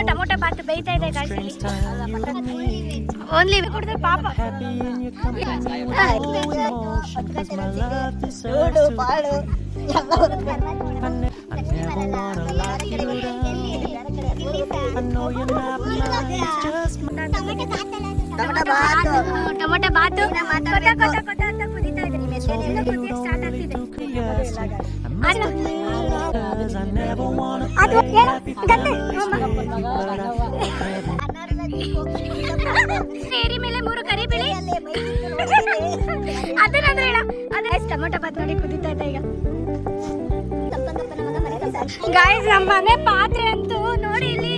Tomato Baat ಬೇಯ್ತಾ ಇದೆ ಗಾಯ್ಸಲ್ಲಿ. Only ಕುಡಿದ್ರೆ ಪಾಪ. ಟೊಮೊಟೊ ಬಾತು ಕೊತ ಅಂತ ಕುದೀತಾ ಇದೆ. ಕುದಿಯಕ್ಕೆ ಸ್ಟಾರ್ಟ್ ಆಗ್ತಿದೆ. ಸೇರಿ ಮೇಲೆ 3 ಕರಿ ಬಿಳಿ ಅದನ್ನ ಹೇಳ. ಅದೇ ಟೊಮೊಟೊ ಬಾತ್ ನೋಡಿ ಕುದೀತಾ ಇದೆ ಈಗ. ಗಾಯ್ಸ್ ನಮ್ಮ ಮನೆ ಪಾತ್ರೆ ಅಂತೂ ನೋಡಿ ಇಲ್ಲಿ.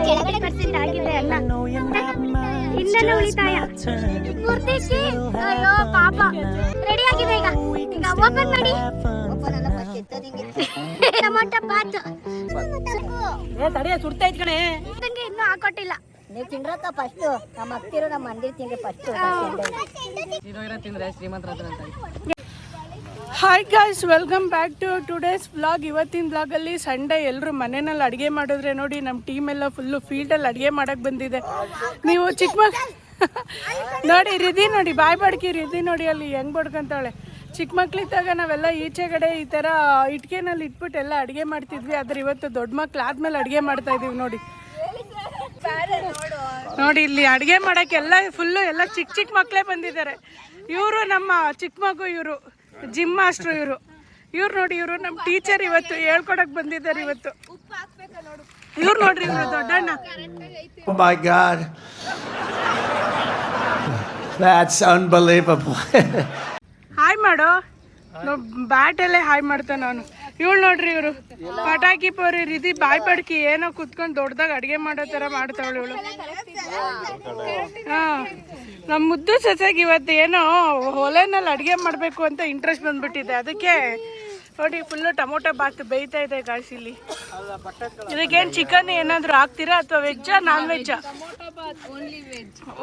ಕೆಳಗಡೆ ಪರ್ಸೆಂಟ್ ಆಗಿದೆ ಅಲ್ಲ, ಇನ್ನೆಲ್ಲ ಉಳಿತಾಯ. ಅಯ್ಯೋ ಪಾಪ. ರೆಡಿ ಆಗಿದೆ ಈಗ. ಈಗ ಓಪನ್ ಮಾಡಿ. ಟೊಮೊಟೊ ಬಾತ್ ಸುಡ್ತಾ ಇದ್ ಕಣೆ. ಇನ್ನೂ ಹಾಕೊಟ್ಟಿಲ್ಲ. ನೀವು ತಿಂದ್ರಕ್ಕ ಫಸ್ಟ್. ನಮ್ಮ ಅಕ್ಕಿರು ನಮ್ಮ ಮಂದಿ ತಿಂದ್ರೆ ಫಸ್ಟ್. ತಿಂದ್ರೆ ಶ್ರೀಮಂತರ ಅಂತ. Hi guys, welcome back to today's vlog. ಇವತ್ತಿನ ವ್ಲಾಗಲ್ಲಿ ಸಂಡೇ ಎಲ್ಲರೂ ಮನೆಯಲ್ಲಿ ಅಡುಗೆ ಮಾಡಿದ್ರೆ ನೋಡಿ, ನಮ್ಮ ಟೀಮ್ ಎಲ್ಲ ಫುಲ್ಲು ಫೀಲ್ಡಲ್ಲಿ ಅಡುಗೆ ಮಾಡೋಕ್ಕೆ ಬಂದಿದೆ. ನೀವು ಚಿಕ್ಕ ನೋಡಿ ರಿದಿ ನೋಡಿ, ಬಾಯ್ ಬಡ್ಕಿ ರಿದಿ ನೋಡಿ ಅಲ್ಲಿ ಹೆಂಗೆ ಬಡ್ಕೊಂತಾಳೆ. ಚಿಕ್ಕ ಮಕ್ಳಿದ್ದಾಗ ನಾವೆಲ್ಲ ಈಚೆಗಡೆ ಈ ಥರ ಇಟ್ಕೆನಲ್ಲಿ ಇಟ್ಬಿಟ್ಟು ಎಲ್ಲ ಅಡುಗೆ ಮಾಡ್ತಿದ್ವಿ. ಆದರೆ ಇವತ್ತು ದೊಡ್ಡ ಮಕ್ಳು ಆದ್ಮೇಲೆ ಅಡುಗೆ ಮಾಡ್ತಾ ಇದೀವಿ ನೋಡಿ. ನೋಡಿ ಇಲ್ಲಿ ಅಡುಗೆ ಮಾಡೋಕ್ಕೆಲ್ಲ ಫುಲ್ಲು ಎಲ್ಲ ಚಿಕ್ಕ ಚಿಕ್ಕ ಮಕ್ಕಳೇ ಬಂದಿದ್ದಾರೆ. ಇವರು ನಮ್ಮ ಚಿಕ್ಕ ಮಗು, ಇವರು ಜಿಮ್ ಮಾಸ್ಟ್ರು, ಇವ್ರು ನೋಡಿ, ಇವರು ನಮ್ಮ ಟೀಚರ್ ಇವತ್ತು ಹೇಳ್ಕೊಡಕ್ ಬಂದಿದ್ದಾರೆ ಇವತ್ತು. ಇವ್ರು ನೋಡ್ರಿ, ಇವರು ದೊಡ್ಡಣ್ಣ. Oh my God, that's unbelievable. Hi ಮಾಡು, ಬ್ಯಾಟಲ್ಲೇ ಹಾಯ್ ಮಾಡ್ತಾನೆ ನಾನು. ಇವಳು ನೋಡ್ರಿ, ಇವರು ಪಟಾಕಿ ಪೋರಿ ರೀತಿ ಬಾಯ್ ಪಡ್ಕಿ ಏನೋ ಕುತ್ಕೊಂಡು ದೊಡ್ಡದಾಗ ಅಡುಗೆ ಮಾಡೋ ಥರ ಮಾಡ್ತಾವಳು ಇವಳು. ಹಾಂ, ನಮ್ಮ ಮುದ್ದು ಸೊಸೆಗೆ ಇವತ್ತು ಏನೋ ಒಲೆನಲ್ಲಿ ಅಡುಗೆ ಮಾಡಬೇಕು ಅಂತ ಇಂಟ್ರೆಸ್ಟ್ ಬಂದ್ಬಿಟ್ಟಿದೆ. ಅದಕ್ಕೆ ನೋಡಿ ಫುಲ್ಲು ಟೊಮೊಟೊ ಬಾತ್ ಬೇಯ್ತಾ ಇದೆ ಗಾಯ್ಸ್ ಇಲ್ಲಿ. ಇದಕ್ಕೇನು ಚಿಕನ್ ಏನಾದರೂ ಹಾಕ್ತೀರಾ ಅಥವಾ ವೆಜ್ಜಾ ನಾನ್ ವೆಜ್ಜಾ?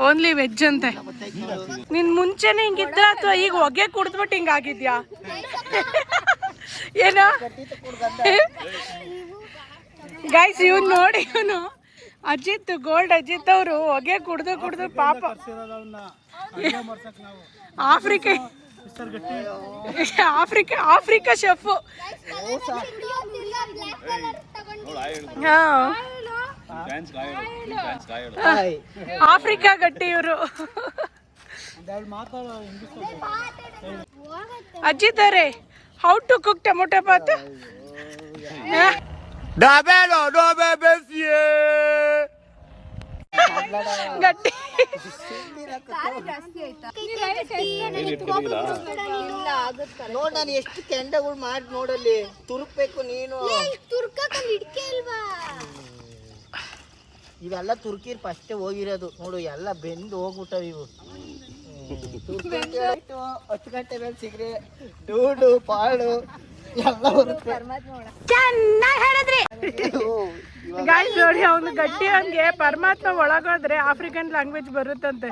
ಓನ್ಲಿ ವೆಜ್ ಅಂತೆ. ನಿನ್ ಮುಂಚೆನೆ ಹಿಂಗಿದ್ದ ಅಥವಾ ಈಗ ಹೊಗೆ ಕುಡಿದ್ಬಿಟ್ಟು ಹಿಂಗಾಗಿದ್ಯಾ? ಏನೋ ಗಾಯ್ಸ್, ಇವ್ನು ನೋಡಿ, ಇವನು ಅಜಿತ್, ಗೋಲ್ಡ್ ಅಜಿತ್ ಅವರು ಹೊಗೆ ಕುಡ್ದು ಪಾಪ ಆಫ್ರಿಕಾ ಶೆಫ್. ಆಫ್ರಿಕಾ ಗಟ್ಟಿ ಇವರು. ಅಜಿತ್ ಅವರೇ, how to cook tomato bath? ಗಟ್ಟಿ ನೋಡ್, ನಾನು ಎಷ್ಟು ಕೆಂಡಗಳು ಮಾಡಿ ನೋಡಲ್ಲಿ ತುರುಕ್ಬೇಕು. ನೀನು ಇವೆಲ್ಲ ತುರ್ಕಿರ್ ಫಸ್ಟೇ ಹೋಗಿರೋದು ನೋಡು, ಎಲ್ಲ ಬೆಂದು ಹೋಗ್ಬಿಟ್ಟವ ಇವು. 10 ಗಂಟೆ ಮೇಲೆ ಸಿಗ್ರೆ ಡೂಡು ಪಾಡು ಎಲ್ಲ ಚೆನ್ನಾಗಿ ಹೇಳಿದ್ರಿ ಗಾಯ್ಸ್. ನೋಡಿ, ಅವನು ಗಟ್ಟಿ ಹಂಗೆ ಪರಮಾತ್ಮ ಒಳಗೋದ್ರೆ ಆಫ್ರಿಕನ್ ಲ್ಯಾಂಗ್ವೇಜ್ ಬರುತ್ತಂತೆ.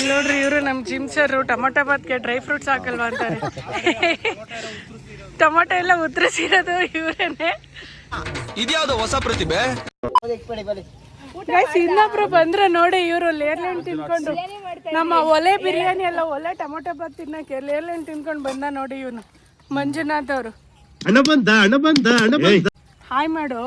ನೋಡ್ರಿ, ಇವರು ನಮ್ಮ ಜಿಮ್ ಸರ್. ಟೊಮೊಟೊ ಬಾತ್ಗೆ ಡ್ರೈ ಫ್ರೂಟ್ಸ್ ಹಾಕಲ್ವಾ ಅಂತಾರೆ. ಟೊಮೊಟೊ ಎಲ್ಲ ಉತ್ತರಿಸಿರೋದು ಇವರೇನೆ. ಇದ್ಯಾವುದು ಹೊಸ ಪ್ರತಿಭೆ. ಗೈಸ್, ಇನ್ನೊಬ್ರು ಬಂದ್ರೆ ನೋಡಿ, ಇವರು ಲೇರ್ಲೆನ್ ತಿನ್ಕೊಂಡು ನಮ್ಮ ಒಲೆ ಬಿರಿಯಾನಿ ಎಲ್ಲ ಒಲೆ ಟೊಮೊಟೊ ಬಾತ್ ತಿನ್ನಕ್ಕೆ ಲೇರ್ಲೆನ್ ತಿನ್ಕೊಂಡು ಬಂದ ನೋಡಿ ಇವನು ಮಂಜುನಾಥ್ ಅವರು. ಹಾಯ್ ಮಾಡು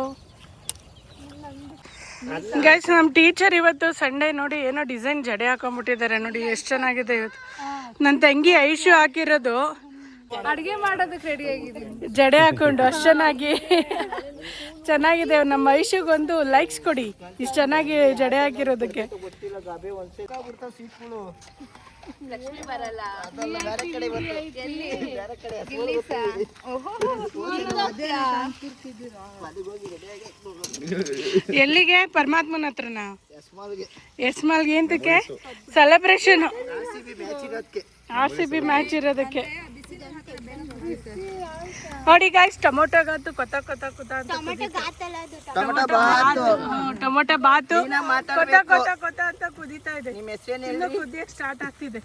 ಗೈಸ್. ನಮ್ಮ ಟೀಚರ್ ಇವತ್ತು ಸಂಡೇ ನೋಡಿ ಏನೋ ಡಿಸೈನ್ ಜಡೆ ಹಾಕೊಂಡ್ಬಿಟ್ಟಿದ್ದಾರೆ ನೋಡಿ, ಎಷ್ಟು ಚೆನ್ನಾಗಿದೆ ಇವತ್ತು. ನನ್ನ ತಂಗಿ ಐಶು ಹಾಕಿರೋದು ಅಡುಗೆ ಮಾಡೋದಕ್ಕೆ ರೆಡಿ ಆಗಿದ್ದೀನಿ, ಜಡೆ ಹಾಕೊಂಡು ಅಷ್ಟು ಚೆನ್ನಾಗಿದೆ. ನಮ್ಮ ಐಶುಗೊಂದು ಲೈಕ್ಸ್ ಕೊಡಿ, ಇಷ್ಟು ಚೆನ್ನಾಗಿ ಜಡೆ ಹಾಕಿರೋದಕ್ಕೆ. ಎಲ್ಲಿಗೆ? ಪರಮಾತ್ಮನ ಹತ್ರನಾ? ಎಸ್ಮಾಲ್ಗೆ ಎಂತಕ್ಕೆ? ಸೆಲೆಬ್ರೇಷನ್ RCB ಮ್ಯಾಚ್ ಇರೋದಕ್ಕೆ. ನೋಡಿ ಗಾಯ್ಸ್ ಟೊಮೊಟೊಗಾತು ಕೊತ್ತ ಅಂತ ಟೊಮೊಟೊ ಬಾತು ಕೊತ್ತ ಅಂತ ಕುದೀತಾ ಇದೆ. ಇನ್ನು ಕುದಿಯಕ್ಕೆ ಸ್ಟಾರ್ಟ್ ಆಗ್ತಿದೆ.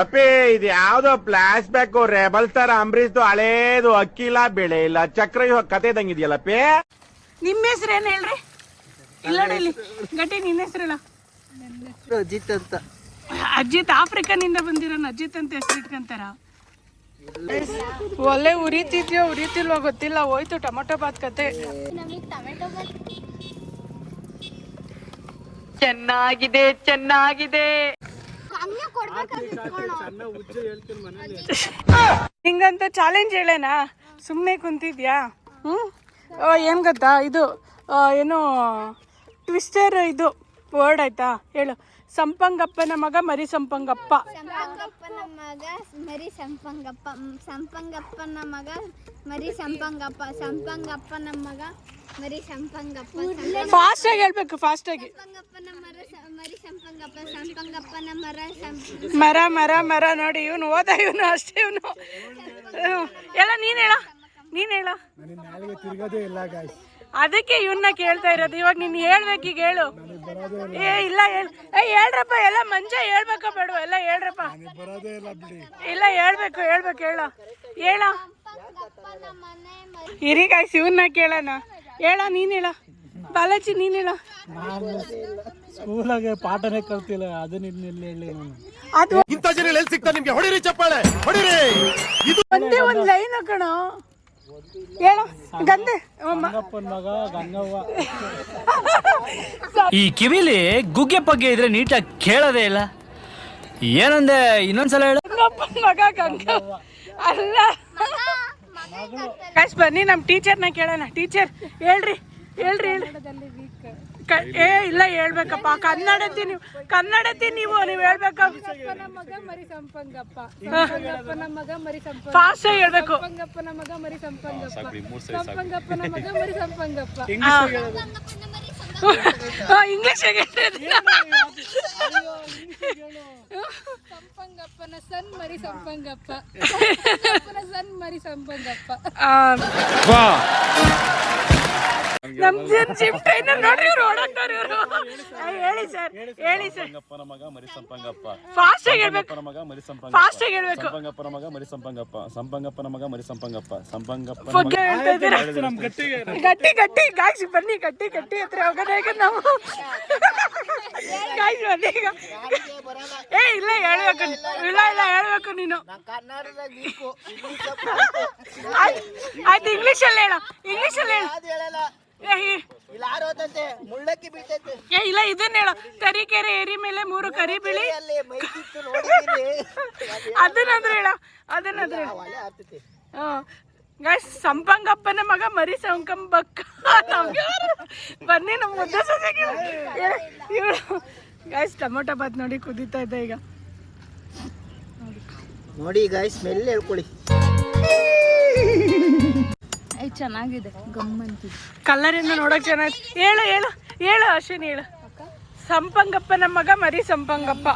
ಅಪ್ಪಿ ಇದು ಯಾವ್ದೋ ಫ್ಲಾಶ್ ಬ್ಯಾಕ್ ರೆಬಲ್ ಸ್ಟಾರ್ ಅಂಬರೀಶ್ದು ಹಳೇದು ಅಕ್ಕಿ ಇಲ್ಲ ಬೆಳೆ ಇಲ್ಲ ಚಕ್ರ ಕತೆ ಇದಂಗಿದೆಯಲ್ಲಪ್ಪಿ. ನಿಮ್ಮ ಹೆಸರು ಏನ್ ಹೇಳ್ರಿ? ಇಲ್ಲ ಇಲ್ಲಿ ಗಟ್ಟಿ ನಿನ್ನ ಹೆಸರಲ್ಲ? ಅಜಿತ್ ಅಂತ. ಅಜಿತ್ ಆಫ್ರಿಕನಿಂದ ಬಂದಿರೋನು ಅಜಿತ್ ಅಂತ ಹೆಸರು ಇಟ್ಕೊಂತಾರ. ಒಳ್ಳೆ ಉರಿತಿದ್ಯೋ ಉರಿತಿಲ್ವೋ ಗೊತ್ತಿಲ್ಲ. ಹೋಯ್ತು ಟೊಮೊಟೊ ಬಾತ್ ಕತೆ. ಚೆನ್ನಾಗಿದೆ. ಹಿಂಗಂತ ಚಾಲೆಂಜ್ ಹೇಳೇನಾ? ಸುಮ್ಮನೆ ಕುಂತಿದ್ಯಾ? ಏನ್ ಗೊತ್ತಾ, ಇದು ಏನು ಟ್ವಿಸ್ಟರ್ ಇದು ವರ್ಡ್ ಆಯ್ತಾ? ಹೇಳು. ಸಂಪಂಗಪ್ಪನ ಮಗ ಮರಿ ಸಂಪಂಗಪ್ಪ. ಸಂಪಂಗಪ್ಪನ ಮಗ ಮರಿ ಸಂಪಂಗಪ್ಪ. ಸಂಪಂಗಪ್ಪನ ಮಗ ಮರಿ ಸಂಪಂಗಪ್ಪ. ಸಂಪಂಗಪ್ಪನ ಮಗ ಮರಿ ಸಂಪಂಗಪ್ಪ. ಫಾಸ್ಟ್ ಆಗಿ ಹೇಳ್ಬೇಕು, ಫಾಸ್ಟ್ ಆಗಿ. ಸಂಪಂಗಪ್ಪನ ಮರಿ ಸಂಪಂಗಪ್ಪ. ಸಂಪಂಗಪ್ಪನ ಮರ ನೋಡಿ ಇವನು ಓದ, ಇವನು ಅಷ್ಟೇ. ಇವನು ಎಲ್ಲ ನೀನ್ ಹೇಳ. ಅದಕ್ಕೆ ಇವನ್ನ ಕೇಳ್ತಾ ಇರೋದು. ಇವಾಗ ನೀನ್ ಹೇಳ್ಬೇಕೀಗ, ಹೇಳು. ಇಲ್ಲ ಹೇಳ್ರಪ್ಪ. ಎಲ್ಲ ಮಂಜ ಹೇಳ್ಬೇಕ ಬೇಡ? ಎಲ್ಲ ಹೇಳ್ರಪ್ಪ. ಇಲ್ಲ ಹೇಳ್ಬೇಕು ಹೇಳ. ಇರಿ ಗಾಯ್ಸ್, ಇವನ್ನ ಕೇಳೋಣ. ಹೇಳ, ನೀನ್ ಹೇಳ. ಬಾಲಾಜಿ ನೀನ್ ಹೇಳ. ಸ್ಕೂಲಾಗೆ ಪಾಠನೇ ಕಲ್ತಿಲ್ಲ, ಅದು ಅದು ಇಂಥ ಜನ ಎಲ್ಲಿ ಸಿಗ್ತಾರೆ ನಿಮ್ಗೆ? ಹೊಡಿರಿ ಚಪ್ಪಾಳೆ ಹೊಡಿರಿ. ಒಂದೇ ಒಂದ್ ಲೈನ್ ಕಣ. ಹೇಳ. ಗಂದೆ ಮಗ ಗಂಗವ್ವ. ಈ ಕಿವಿಲಿ ಗುಗ್ಗೆ ಪಗ್ಗೆ ಇದ್ರೆ ನೀಟಾಗಿ ಕೇಳೋದೇ ಇಲ್ಲ. ಏನಂದೆ? ಇನ್ನೊಂದ್ಸಲ ಹೇಳ. ಗಂಗಪ್ಪನ ಮಗ ಗಂಗವ್ವ ಅಲ್ಲ. ಗೈಸ್ ಬನ್ನಿ ನಮ್ಮ ಟೀಚರ್ನ ಕೇಳೋಣ. ಟೀಚರ್ ಹೇಳ್ರಿ. ಇಲ್ಲ ಹೇಳ್ಬೇಕಪ್ಪ. ಕನ್ನಡತಿ ನೀವು ಹೇಳ್ಬೇಕ. ಫಾಸ್ಟ್ ಆಗಿ ಹೇಳ್ಬೇಕು. ಇಂಗ್ಲಿಷ್ ಸಂಪಂಗಪ್ಪನ ಸನ್ ಮರಿ ಸಂಪಂಗಪ್ಪ. ನಮ್ ಶಿಫ್ಟ್ ಟ್ರೈನರ್ ನೋಡ್ರಿ, ಇವ್ರು ಓಡಾಡ್ತಾರೆ ಇವರು. ಹೇಳಿ ಸರ್. ಸಂಪಂಗಪ್ಪನ ಮಗ ಮರಿ ಸಂಪಂಗಪ್ಪ. ಫಾಸ್ಟ್ ಆಗಿ ಹೇಳ್ಬೇಕು. ಫಾಸ್ಟ್ ಆಗಿ ಹೇಳ್ಬೇಕು. ಸಂಪಂಗಪ್ಪನ ಮಗ ಮರಿ ಸಂಪಂಗಪ್ಪ. ಸಂಪಂಗಪ್ಪನ ಮಗ ಮರಿ ಸಂಪಂಗಪ್ಪ. ಸಂಪಂಗಪ್ಪನ ಬಗ್ಗೆ ಹೇಳ್ತಾ ಇದ್ದೀರಾ? ಗಟ್ಟಿ ಗಾಯ್ಸ್ ಬನ್ನಿ. ಗಟ್ಟಿ ಹತ್ರ ಹೋಗೋಣ ಈಗ ನಾವು. ಗಾಯ್ಸ್ ಬನ್ನಿ ಈಗ. ಇಲ್ಲ ಹೇಳ್ಬೇಕು. ಇಲ್ಲ ಹೇಳ್ಬೇಕು ನೀನು. ಆಯ್ತು ಇಂಗ್ಲಿಷಲ್ಲಿ ಹೇಳು. ಇಲ್ಲ ಇದನ್ನ ಹೇಳು. ತರೀಕೆರೆ ಏರಿ ಮೇಲೆ 3 ಕರಿ ಬಿಳಿ. ಅದನ್ನಾದ್ರೂ ಹೇಳ. ಗೈಸ್ ಸಂಪಂಗಪ್ಪನ ಮಗ ಮರಿ ಸಂಕಂಬಕ್ಕ. ಬನ್ನಿ ನಮ್ಮ ಮುದ್ದೆ ಸೊಸೆಗೆ. ಗೈಸ್ ಟೊಮೊಟೊ ಬಾತ್ ನೋಡಿ ಕುದೀತಾ ಇದೆ ಈಗ. ನೋಡಿ ಗೈಸ್ ಸ್ಮೆಲ್ ಹೇಳ್ಕೊಳ್ಳಿ. ಚೆನ್ನಾಗಿದೆ, ಗಮ್ಮಂತಿದೆ. ಕಲರ್ ಇಂದ ನೋಡಕ್ ಚೆನ್ನಾಗಿ. ಹೇಳು ಅಶ್ವಿನಿ ಹೇಳು. ಸಂಪಂಗಪ್ಪನ ಮಗ ಮರಿ ಸಂಪಂಗಪ್ಪ.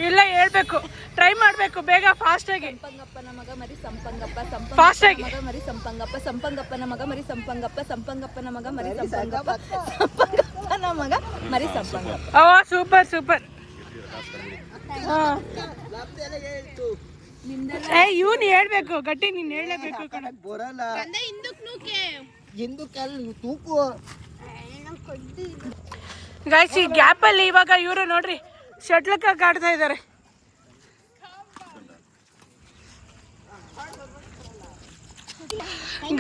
ಇಲ್ಲ ಹೇಳ್ಬೇಕು, ಟ್ರೈ ಮಾಡ್ಬೇಕು ಬೇಗ, ಫಾಸ್ಟ್ ಆಗಿ. ಸಂಪಂಗಪ್ಪನ ಮಗ ಮರಿ ಸಂಪಂಗಪ್ಪ. ಫಾಸ್ಟ್ ಆಗಿ. ಮರಿ ಸಂಪಂಗಪ್ಪ. ಸಂಪಂಗಪ್ಪನ ಮಗ ಮರಿ ಸಂಪಂಗಪ್ಪ. ಸಂಪಂಗಪ್ಪನ ಮಗ ಮರಿ ಸಂಪಂಗಪ್ಪ. ಸಂಪಂಗಪ್ಪನ ಮಗ ಮರಿ ಸಂಪಂಗಪ್ಪ. ಓ ಸೂಪರ್. ಇವ್ನು ಹೇಳ್ಬೇಕು. ಗಟ್ಟಿ ನೀನ್ ಹೇಳಬೇಕು. ಬರಲ್ಲ ತೂಕು. ಗಾಯ್ಸ್ ಈ ಗ್ಯಾಪ್ ಅಲ್ಲಿ ಇವಾಗ ಇವರು ನೋಡ್ರಿ ಶಟ್ಲ್ ಕಾಕ್ ಆಡ್ತಾ ಇದಾರೆ.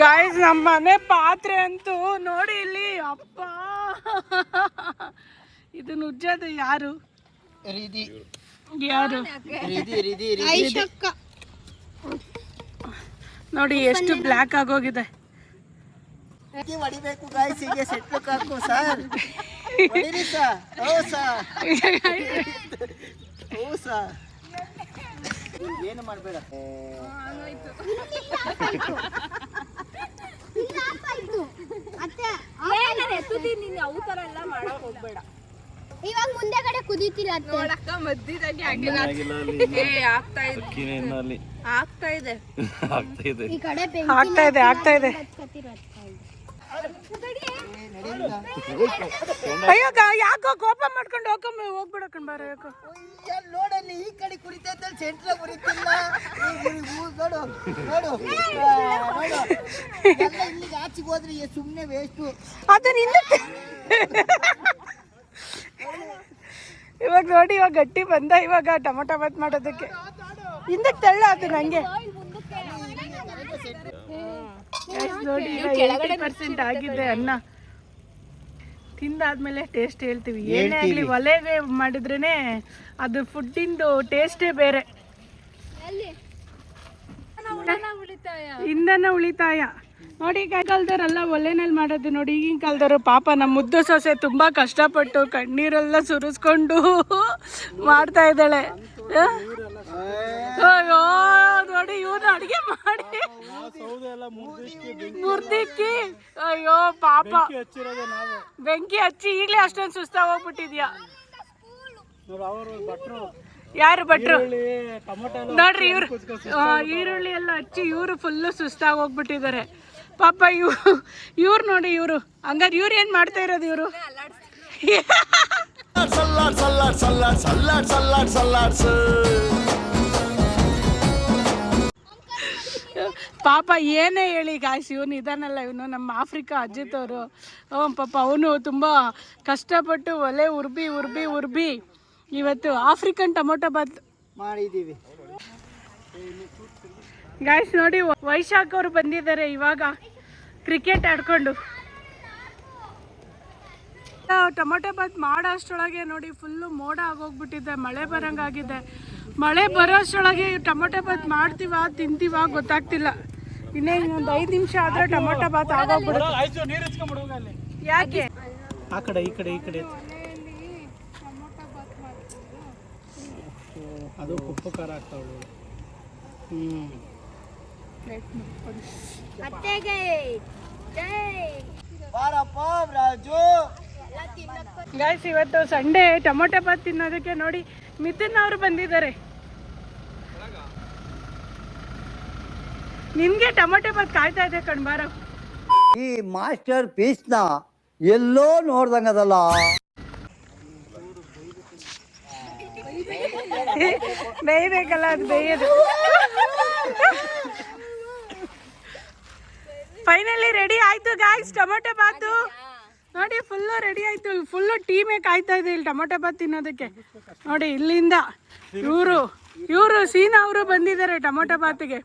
ಗಾಯ್ಸ್ ನಮ್ಮ ಮನೆ ಪಾತ್ರೆ ಅಂತೂ ನೋಡಿ ಇಲ್ಲಿ. ಅಪ್ಪ ಇದು ನುಜ್ಜದು ಯಾರು? ನೋಡಿ ಎಷ್ಟು ಬ್ಲ್ಯಾಕ್ ಆಗೋಗಿದೆ. ಹೊಡಿಬೇಕು ಗಾಯ್ಸ್, ಹೀಗೆ ಸೆಟ್ಲು ಕಾಕು ಸರ್. ಹೊಡಿರಿ ಸರ್. ಏನು ಮಾಡಬೇಡ. ಇವಾಗ ಮುಂದೆ ಕಡೆ ಕುದೀತಿಲ್ಲ. ಆಗ್ತಾ ಇದೆ. ಆಗ್ತಾ ಇದೆ. ಅಯ್ಯೋ ಯಾಕೋ ಕೋಪ ಮಾಡ್ಕೊಂಡು ಹೋಗ್ಬಿಡಕಣ್ ಬಾರ ಯಾಕೋ ನೋಡಲ್ಲಿ ಈ ಕಡೆ ಕುಡಿತೈತೆ ಸೆಂಟ್ರ ಕುಡಿತಿಲ್ಲ ನೋಡು ನೋಡು ಇಲ್ಲಿಗೆ ಆಚೆಗೆ ಹೋದ್ರೆ ಸುಮ್ಮನೆ ವೇಸ್ಟು. ಅದು ಇವಾಗ ನೋಡಿ, ಇವಾಗ ಗಟ್ಟಿ ಬಂದ. ಇವಾಗ ಟೊಮೊಟೊ ಬಾತ್ ಮಾಡೋದಕ್ಕೆ ಹಿಂದಕ್ಕೆ ತಳ್ಳ ಅದು ನಂಗೆ ನೋಡಿ. 80% ಆಗಿದೆ ಅನ್ನ. ತಿಂದಾದ್ಮೇಲೆ ಟೇಸ್ಟ್ ಹೇಳ್ತೀವಿ. ಏನೇ ಆಗ್ಲಿ ಒಲೆಗೆ ಮಾಡಿದ್ರೇನೆ ಅದು ಫುಡ್ಡಿಂದು ಟೇಸ್ಟೇ ಬೇರೆ. ಇಂಧನ ಉಳಿತಾಯ ನೋಡಿ. ಕಾಲದವರೆಲ್ಲ ಒಲೆನಲ್ಲಿ ಮಾಡೋದು ನೋಡಿ. ಈಗಿನ ಕಾಲದವರು ಪಾಪ ನಮ್ಮ ಮುದ್ದು ಸೊಸೆ ತುಂಬ ಕಷ್ಟಪಟ್ಟು ಕಣ್ಣೀರೆಲ್ಲ ಸುರಿಸ್ಕೊಂಡು ಮಾಡ್ತಾ ಇದ್ದಾಳೆ. ಅಯ್ಯೋ ನೋಡಿ, ಇವನು ಅಡುಗೆ ಮಾಡಿ ಮುರ್ದಿಕ್ಕಿ, ಅಯ್ಯೋ ಪಾಪ ಬೆಂಕಿ ಹಚ್ಚಿ ಈಗಲೇ ಅಷ್ಟೊಂದು ಸುಸ್ತಾಗಿ ಹೋಗ್ಬಿಟ್ಟಿದ್ಯಾ. ಯಾರು ಭಟ್ರು ನೋಡ್ರಿ, ಇವ್ರು ಈರುಳ್ಳಿ ಎಲ್ಲ ಹಚ್ಚಿ ಇವರು ಫುಲ್ಲು ಸುಸ್ತಾಗಿ ಹೋಗ್ಬಿಟ್ಟಿದ್ದಾರೆ ಪಾಪ. ಇವ್ರು ನೋಡಿ, ಇವರು ಹಂಗಾರೆ ಇವ್ರು ಏನು ಮಾಡ್ತಾ ಇರೋದು? ಇವರು ಪಾಪ ಏನೇ ಹೇಳಿ ಗಾಯ್ಸ್, ಇವನು ಇದಾನಲ್ಲ, ಇವನು ನಮ್ಮ ಆಫ್ರಿಕಾ ಅಜಿತ್ ಅವರು. ಪಾಪ ಅವನು ತುಂಬ ಕಷ್ಟಪಟ್ಟು ಒಲೆ ಉರ್ಬಿ ಇವತ್ತು ಆಫ್ರಿಕನ್ ಟೊಮೊಟೊ ಬಾತ್ ಮಾಡಿದ್ದೀವಿ ಗಾಯ್ಸ್. ನೋಡಿ, ವೈಶಾಖ್ ಅವರು ಬಂದಿದ್ದಾರೆ ಇವಾಗ ಕ್ರಿಕೆಟ್ ಆಡ್ಕೊಂಡು. ಟೊಮೊಟೊ ಬಾತ್ ಮಾಡೋ ಅಷ್ಟರೊಳಗೆ ನೋಡಿ ಫುಲ್ಲು ಮೋಡ ಆಗೋಗ್ಬಿಟ್ಟಿದೆ, ಮಳೆ ಬರೋಂಗಾಗಿದೆ. ಮಳೆ ಬರೋ ಅಷ್ಟರೊಳಗೆ ಟೊಮೊಟೊ ಬಾತ್ ಮಾಡ್ತೀವ ತಿಂತೀವ ಗೊತ್ತಾಗ್ತಿಲ್ಲ. ಇನ್ನೇ ಇನ್ನೊಂದು 5 ನಿಮಿಷ ಆದರೆ ಟೊಮೊಟೊ ಬಾತ್ ಆಗೋಗ್ಬಿಡುತ್ತೆ. ಯಾಕೆ ಆ ಕಡೆ ಈ ಕಡೆ ಅದು ಉಪ್ಪು ಖಾರ ಆಗ್ತಾವಳು. ಗಾಯ್ಸ್, ಇವತ್ತು ಸಂಡೇ ಟೊಮೊಟೊ ಬಾತ್ ತಿನ್ನೋದಕ್ಕೆ ನೋಡಿ ಮಿಥುನ್ ಅವರು ಬಂದಿದ್ದಾರೆ. ನಿನ್ಗೆ ಟೊಮೊಟೊ ಬಾತ್ ಕಾಯ್ತಾ ಇದೆ ಕಣ್ಬಾರ. ಈ ಮಾಸ್ಟರ್ ಪೀಸ್ನ ಎಲ್ಲೋ ನೋಡ್ದಂಗದಲ್ಲ. ಬೇಯಬೇಕಲ್ಲ, ಅದು ಬೇಯೋದು. ಫೈನಲಿ ರೆಡಿ ಆಯ್ತು ಗಾಯ್ಸ್ ಟೊಮೊಟೊ ಬಾತು. ನೋಡಿ ಫುಲ್ಲು ರೆಡಿ ಆಯ್ತು. ಫುಲ್ಲು ಟೀಮೇ ಕಾಯ್ತಾ ಇದೆ ಇಲ್ಲಿ ಟೊಮೊಟೊ ಬಾತ್ ತಿನ್ನೋದಕ್ಕೆ. ನೋಡಿ ಇಲ್ಲಿಂದ ಇವರು ಸೀನಾ ಅವರು ಬಂದಿದ್ದಾರೆ ಟೊಮೊಟೊ ಬಾತಿಗೆ.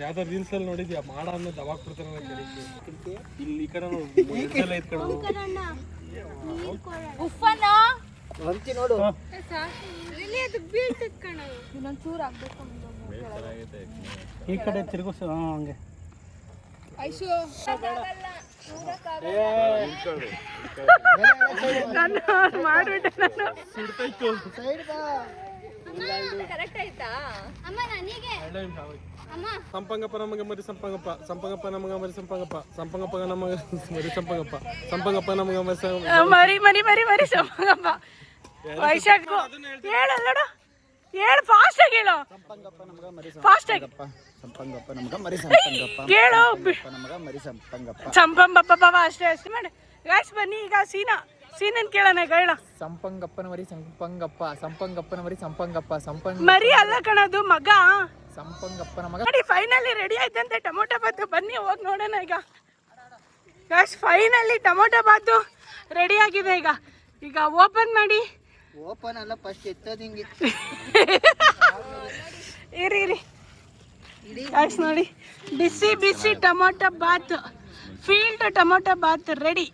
ಯಾವ್ದಾರು ರೀಲ್ಸ್ ಅಲ್ಲಿ ನೋಡಿದ್ಯಾ? ಮಾಡ ಅನ್ನೋದು ಅವಾಗ ಕೊಡ್ತಾರೆ ಇಲ್ಲಿ ಈ ಕಡೆ ನೋಡು. ಈ ಕಡೆ ತಿರುಗಿಸ ಹಂಗೆ. ಮಾಡ್ಬಿಟ್ಟೆ ನಾನು. ಸಂಪಂಗಪ್ಪ ನಮಗೆ ಮರಿ ಸಂಪಂಗಪ್ಪ, ಸಂಪಂಗಪ್ಪ ನಮಗೆ ಮರಿ ಸಂಪಂಗಪ್ಪ, ಸಂಪಂಗಪ್ಪ ನಮಗೆ ಮರಿ ಸಂಪಂಗಪ್ಪ, ಸಂಪಂಗಪ್ಪ ನಮಗೆ ಮರಿ ಸಂಪಂಗಪ್ಪ. ವೈಶಾಖ್ ಹೇಳಲ್ಲ, ಹೇಳು ಫಾಸ್ಟ್ ಆಗಿ ಹೇಳು. ಫಾಸ್ಟ್ ಆಗಿ ಕೇಳು. ಸಂಪಂಗಪ್ಪ ಅಷ್ಟೇ ಮಾಡಿ ಗಾಯ್ಸ್. ಬನ್ನಿ ಈಗ ಸೀನನ್ ಕೇಳೋಣ ಈಗ ಹೇಳ. ಸಂಪಂಗಪ್ಪನ ಮರಿ ಸಂಪಂಗಪ್ಪನ ಮರಿ ಸಂಪಂಗಪ್ಪ ಮರಿ ಅಲ್ಲ ಕಣದು, ಮಗ. ಸಂಪಂಗಪ್ಪನ ಮಗ. ನೋಡಿ ಫೈನಲಿ ರೆಡಿ ಆಯ್ತಂತೆ ಟೊಮೊಟೊ ಬಾತು. ಬನ್ನಿ ಹೋಗಿ ನೋಡೋಣ ಈಗ ಗಾಯ್ಸ್. ಫೈನಲಿ ಟೊಮೊಟೊ ಬಾತು ರೆಡಿ ಆಗಿದೆ. ಈಗ ಓಪನ್ ಮಾಡಿ. ಓಪನ್ ಅಲ್ಲ, ಫಸ್ಟ್ ಎತ್ತದಿಂಗಿ ಇರಿ ಗಾಯ್ಸ್. ನೋಡಿ ಬಿಸಿ ಟೊಮೊಟೊ ಬಾತ್, ಫೀಲ್ಡ್ ಟೊಮೊಟೊ ಬಾತ್ ರೆಡಿ.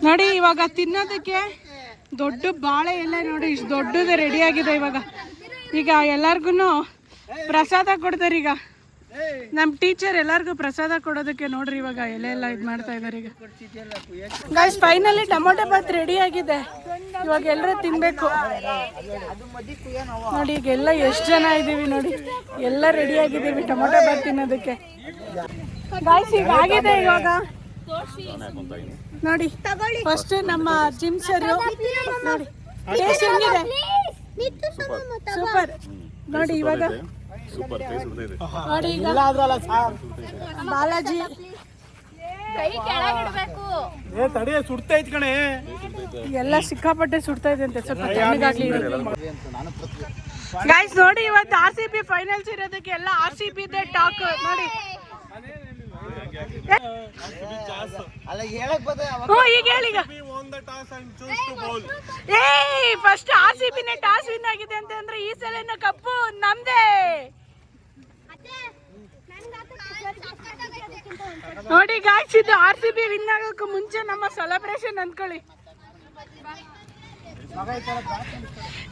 ನೋಡಿ ಇವಾಗ ತಿನ್ನೋದಕ್ಕೆ ದೊಡ್ಡ ಬಾಳೆ ಎಲೆ ನೋಡಿ ಇಷ್ಟು ದೊಡ್ಡದು ರೆಡಿ ಆಗಿದೆ. ಈಗ ಎಲ್ಲಾರ್ಗು ಪ್ರಸಾದ ಕೊಡ್ತಾರೆ. ಈಗ ನಮ್ಮ ಟೀಚರ್ ಎಲ್ಲರಿಗೂ ಪ್ರಸಾದ ಕೊಡೋದಕ್ಕೆ ನೋಡ್ರಿ ಇವಾಗ ಎಲೆ ಎಲ್ಲ ಇದು ಮಾಡ್ತಾ ಇದ್ದಾರೆ. ಈಗ guys finally tomato bath ready ಆಗಿದೆ. ಇವಾಗ ಎಲ್ಲರೂ ತಿನ್ಬೇಕು. ನೋಡಿ ಈಗ ಎಲ್ಲ ಎಷ್ಟು ಜನ ಇದ್ದೀವಿ ನೋಡಿ, ಎಲ್ಲ ರೆಡಿ ಆಗಿದ್ದೀವಿ ಟೊಮೊಟೊ ಬಾತ್ ತಿನ್ನೋದಕ್ಕೆ. ಗಾಯ್ಸ್ ಈಗ ಆಗಿದೆ. ಇವಾಗ ನೋಡಿ ಫಸ್ಟ್ ನಮ್ಮ ಜಿಮ್ ಸರ್ ನೋಡಿ ಟೇಸ್ಟ್ ಹೆಂಗಿದೆ. ಸೂಪರ್ ನೋಡಿ ಇವಾಗ ನೋಡಿ ಈಗ ಬಾಲಾಜಿ ಕೈ ಕೆಳಗಿಡ್ಬೇಕು. ಎಲ್ಲ ಸಿಕ್ಕಾಪಟ್ಟೆ ಸುಡ್ತಾ ಇದೆ ಅಂತೆ, ಸ್ವಲ್ಪ ತಣ್ಣಗಾಗ್ಲಿ. ಗೈಸ್ ನೋಡಿ ಇವತ್ತು RCB ಫೈನಲ್ಸ್ ಇರೋದಕ್ಕೆ ಎಲ್ಲ RCB ದೇ ಟಾಕ್ ನೋಡಿ. ಈಗ ಹೇಳಿ ಫಸ್ಟ್ RCB ನೇ ಟಾಸ್ ವಿನ್ ಆಗಿದೆ ಅಂತಂದ್ರೆ ಈ ಸಲ ಕಪ್ಪು ನಮ್ದೇ. ನೋಡಿ ಗಾಯ್ಸ್ ಇದು RCB ವಿನ್ ಆಗೋಕ್ಕೂ ಮುಂಚೆ ನಮ್ಮ ಸೆಲೆಬ್ರೇಷನ್ ಅಂದ್ಕೊಳ್ಳಿ.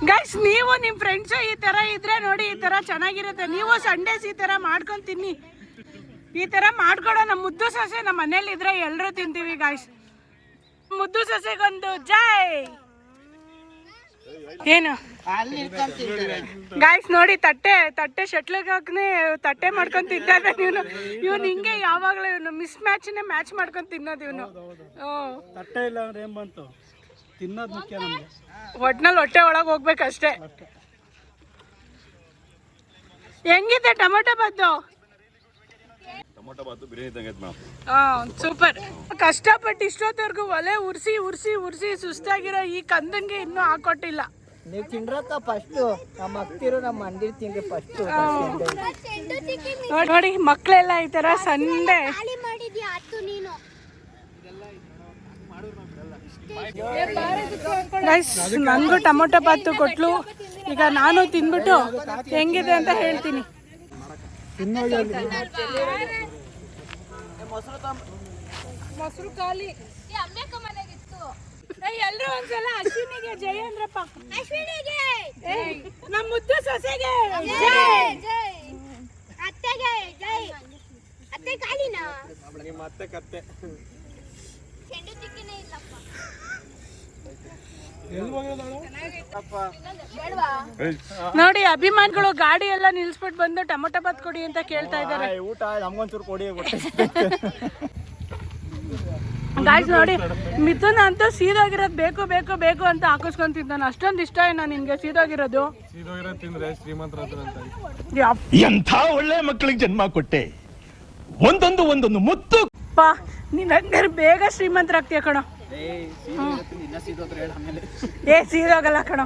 ಗೈಸ್ ನೀವು ನಿಮ್ಮ ಫ್ರೆಂಡ್ಸ್ ಈ ತರ ಇದ್ರೆ ನೋಡಿ, ಈ ತರ ಚೆನ್ನಾಗಿರುತ್ತೆ. ನೀವು ಸಂಡೇಸ್ ಈ ತರ ಮಾಡ್ಕೊಂಡು ತಿನ್ನಿ. ಈ ತರ ಮಾಡ್ಕೊಡೋ ನಮ್ಮ ಮುದ್ದು ಸೊಸೆ ನಮ್ಮ ಮನೇಲಿ ಇದ್ರೆ ಎಲ್ಲರೂ ತಿಂತೀವಿ ಗಾಯ್ಸ್. ಮುದ್ದು ಸೊಸೆಗೊಂದು ಜೈ. ಏನು ಗಾಯ್ಸ್ ನೋಡಿ ತಟ್ಟೆ ಶಟ್ಲಿಗಾಗ್ನೆ ತಟ್ಟೆ ಮಾಡ್ಕೊಂಡು ತಿಂತಾರೆ ಇವನು ಹಿಂಗೆ ಯಾವಾಗಲೂ ಇವನು ಮ್ಯಾಚ್ ಮಾಡ್ಕೊಂಡು ತಿನ್ನೋದು ಇವನು. ತಟ್ಟೆ ಇಲ್ಲ ಅಂದ್ರೆ ಏನ್ ಬಂತು, ತಿನ್ನೋದು ಮುಖ್ಯ ನಮ್ಗೆ. ಒಟ್ನಲ್ಲಿ ಹೊಟ್ಟೆ ಒಳಗೆ ಹೋಗ್ಬೇಕಷ್ಟೇ. ಹೆಂಗಿದೆ ಟೊಮೊಟೊ ಬಾತು? ಸೂಪರ್. ಕಷ್ಟಪಟ್ಟು ಇಷ್ಟೊತ್ತವರೆಗೂ ಒಲೆ ಉರ್ಸಿ ಸುಸ್ತಾಗಿರೋ ಈ ಕಂದಂಗೆ ಇನ್ನೂ ಹಾಕೊಟ್ಟಿಲ್ಲ. ನೀವು ತಿನ್ರಕ್ಕ ಫಸ್ಟ್, ನಮ್ಮ ಅಕ್ತಿರು ನಮ್ಮ ಮಂದಿರ್ ತಿನ್ರಿ ಫಸ್ಟ್. ನೋಡಿ ಮಕ್ಕಳೆಲ್ಲ ಈ ತರ ಸಂಡೆ ಗೈಸ್ ನನಗೂ ಟೊಮೊಟೊ ಬಾತು ಕೊಟ್ಲು. ಈಗ ನಾನು ತಿಂದ್ಬಿಟ್ಟು ಹೆಂಗಿದೆ ಅಂತ ಹೇಳ್ತೀನಿ. ಮೊಸರು ಖಾಲಿ. ಎಲ್ರು ಒಂದ್ಸಲ ಅಶ್ವಿನಿಗೆ ಜೈ ಅಂದ್ರಪ್ಪ. ನಮ್ಮ ಮುದ್ದು ಸೊಸೆಗೆ ಮತ್ತೆ ಕತ್ತೆ ನೋಡಿ ಅಭಿಮಾನಿಗಳು ಗಾಡಿ ಎಲ್ಲ ನಿಲ್ಸ್ಬಿಟ್ಟು ಬಂದು ಟೊಮೊಟೊ ಬಾತ್ ಕೊಡಿ ಅಂತ ಕೇಳ್ತಾ ಇದ್ದಾರೆ. ಊಟ ನಮ್ಗೊಂಚೂರು ಕೊಡಿ. ಗಾಯ್ಸ್ ನೋಡಿ ಮಿಥುನ್ ಅಂತೂ ಸೀದೋಗಿರೋದು ಬೇಕು ಅಂತ ಹಾಕಿಸ್ಕೊಂತಿದ್ದಾನೆ. ಅಷ್ಟೊಂದು ಇಷ್ಟ ಏನೋ ನಿನ್ಗೆ ಸೀದೋಗಿರೋದು? ತಿಂದ್ರೆ ಶ್ರೀಮಂತರ ಎಂಥ ಒಳ್ಳೆ ಮಕ್ಕಳಿಗೆ ಜನ್ಮ ಕೊಟ್ಟೆ. ಒಂದೊಂದು ಮುತ್ತು. ನೀನ್ ಹಂಗಾರೆ ಬೇಗ ಶ್ರೀಮಂತರಾಗ್ತೀಯ ಕಣೋ. ಸೀದೋಗಲ್ಲ ಕಣೋ.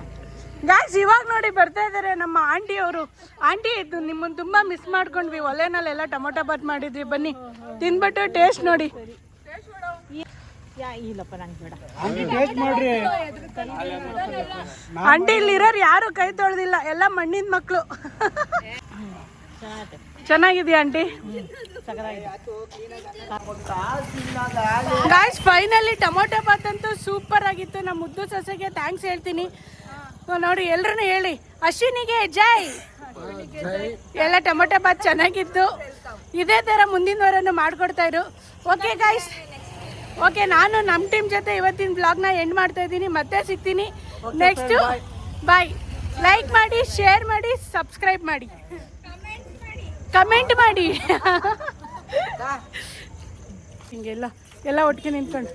ಗಾಯ್ಸ್ ಇವಾಗ ನೋಡಿ ಬರ್ತಾ ಇದಾರೆ ನಮ್ಮ ಆಂಟಿ ಅವರು. ಆಂಟಿ ಇದು ನಿಮ್ಮನ್ನ ತುಂಬಾ ಮಿಸ್ ಮಾಡ್ಕೊಂಡ್ವಿ. ಒಲೆನಲ್ಲೆಲ್ಲ ಟೊಮೊಟೊ ಬಾತ್ ಮಾಡಿದ್ವಿ. ಬನ್ನಿ ತಿನ್ಬಿಟ್ಟು ಟೇಸ್ಟ್ ನೋಡಿ. ಆಂಟಿ ಇಲ್ಲಿರೋರು ಯಾರು ಕೈ ತೊಳೆದಿಲ್ಲ, ಎಲ್ಲ ಮಣ್ಣಿನ ಮಕ್ಕಳು. ಚೆನ್ನಾಗಿದೆಯಾ aunty? Guys finally tomato bath ಅಂತೂ ಸೂಪರ್ ಆಗಿತ್ತು. ನಮ್ಮ ಮುದ್ದು ಸೊಸೆಗೆ ಥ್ಯಾಂಕ್ಸ್ ಹೇಳ್ತೀನಿ. ನೋಡಿ ಎಲ್ರೂ ಹೇಳಿ ಅಶ್ವಿನಿಗೆ ಜೈ. ಎಲ್ಲ ಟೊಮೊಟೊ ಬಾತ್ ಚೆನ್ನಾಗಿತ್ತು. ಇದೇ ಥರ ಮುಂದಿನ ವಾರನೂ ಮಾಡ್ಕೊಡ್ತಾ ಇರು. ಓಕೆ ಗಾಯ್ಸ್, ಓಕೆ ನಾನು ನಮ್ಮ ಟೀಮ್ ಜೊತೆ ಇವತ್ತಿನ ಬ್ಲಾಗ್ನ ಎಂಡ್ ಮಾಡ್ತಾ ಇದ್ದೀನಿ. ಮತ್ತೆ ಸಿಗ್ತೀನಿ ನೆಕ್ಸ್ಟು. ಬಾಯ್. ಲೈಕ್ ಮಾಡಿ, ಶೇರ್ ಮಾಡಿ, ಸಬ್ಸ್ಕ್ರೈಬ್ ಮಾಡಿ, ಕಮೆಂಟ್ ಮಾಡಿ. ಹಿಂಗೆಲ್ಲ ಒಟ್ಟಿಗೆ ನಿಂತ್ಕೊಂಡು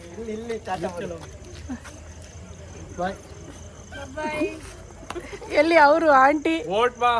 ಎಲ್ಲಿ ಅವರು ಆಂಟಿ ಓಟ್ ಬಾ.